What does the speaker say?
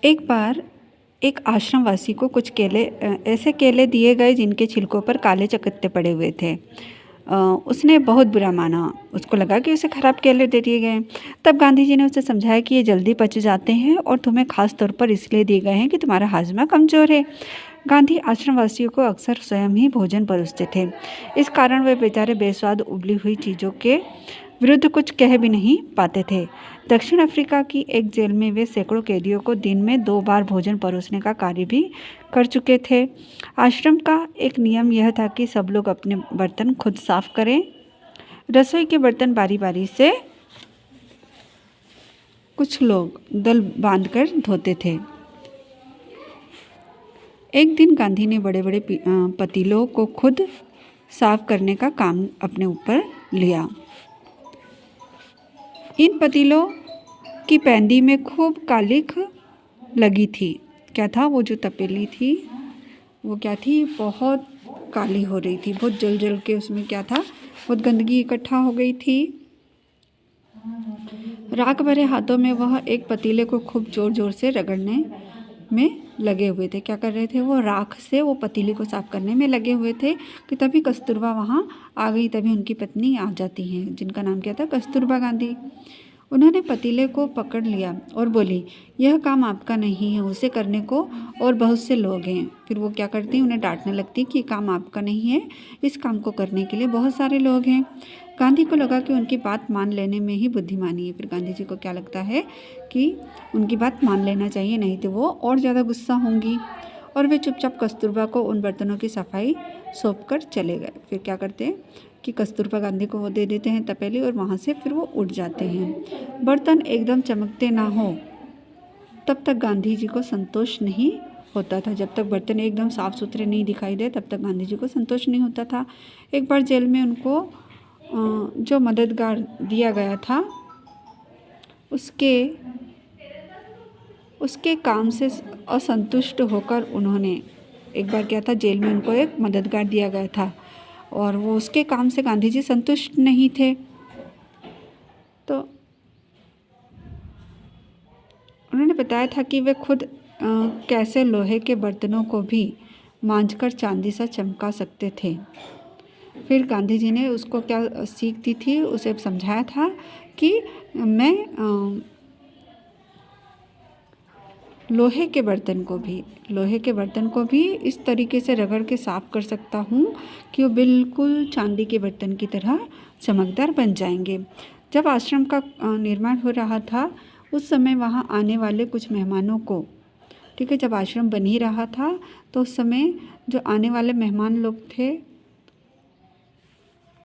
एक बार एक आश्रमवासी को कुछ केले ऐसे केले दिए गए जिनके छिलकों पर काले चकत्ते पड़े हुए थे। उसने बहुत बुरा माना। उसको लगा कि उसे खराब केले दे दिए गए। तब गांधी जी ने उसे समझाया कि ये जल्दी पच जाते हैं और तुम्हें खास तौर पर इसलिए दिए गए हैं कि तुम्हारा हाजमा कमज़ोर है। गांधी आश्रमवासियों को अक्सर स्वयं ही भोजन परोसते थे। इस कारण वे बेचारे बेस्वाद उबली हुई चीज़ों के विरुद्ध कुछ कह भी नहीं पाते थे। दक्षिण अफ्रीका की एक जेल में वे सैकड़ों कैदियों को दिन में 2 बार भोजन परोसने का कार्य भी कर चुके थे। आश्रम का एक नियम यह था कि सब लोग अपने बर्तन खुद साफ करें। रसोई के बर्तन बारी बारी से कुछ लोग दल बांधकर धोते थे। एक दिन गांधी ने बड़े बड़े पतीलों को खुद साफ करने का काम अपने ऊपर लिया। इन पतीलों की पैंदी में खूब कालिख लगी थी। क्या था वो जो तपेली थी वो क्या थी, बहुत काली हो रही थी। बहुत जल जल के उसमें क्या था, बहुत गंदगी इकट्ठा हो गई थी। राख भरे हाथों में वह एक पतीले को खूब जोर जोर से रगड़ने में लगे हुए थे। क्या कर रहे थे, वो राख से वो पतीले को साफ करने में लगे हुए थे कि तभी कस्तूरबा वहाँ आ गई। तभी उनकी पत्नी आ जाती हैं जिनका नाम क्या था, कस्तूरबा गांधी। उन्होंने पतीले को पकड़ लिया और बोली, यह काम आपका नहीं है, उसे करने को और बहुत से लोग हैं। फिर वो क्या करती, उन्हें डांटने लगती कि काम आपका नहीं है, इस काम को करने के लिए बहुत सारे लोग हैं। गांधी को लगा कि उनकी बात मान लेने में ही बुद्धिमानी है। फिर गांधी जी को क्या लगता है कि उनकी बात मान लेना चाहिए, नहीं तो वो और ज़्यादा गुस्सा होंगी। और वे चुपचाप कस्तूरबा को उन बर्तनों की सफाई सौंप कर चले गए। फिर क्या करते हैं कि कस्तूरबा गांधी को वो दे देते हैं तपेली और वहाँ से फिर वो उठ जाते हैं। बर्तन एकदम चमकते ना हो तब तक गांधी जी को संतोष नहीं होता था। जब तक बर्तन एकदम साफ़ सुथरे नहीं दिखाई दे तब तक गांधी जी को संतोष नहीं होता था। एक बार जेल में उनको जो मददगार दिया गया था उसके काम से असंतुष्ट होकर उन्होंने, एक बार क्या था, जेल में उनको एक मददगार दिया गया था और वो उसके काम से गांधी जी संतुष्ट नहीं थे। तो उन्होंने बताया था कि वे खुद कैसे लोहे के बर्तनों को भी मांझकर चांदी सा चमका सकते थे। फिर गांधी जी ने उसको क्या सीख दी थी, उसे समझाया था कि मैं लोहे के बर्तन को भी इस तरीके से रगड़ के साफ़ कर सकता हूँ कि वो बिल्कुल चांदी के बर्तन की तरह चमकदार बन जाएंगे। जब आश्रम का निर्माण हो रहा था उस समय वहाँ आने वाले कुछ मेहमानों को, ठीक है, जब आश्रम बन ही रहा था तो उस समय जो आने वाले मेहमान लोग थे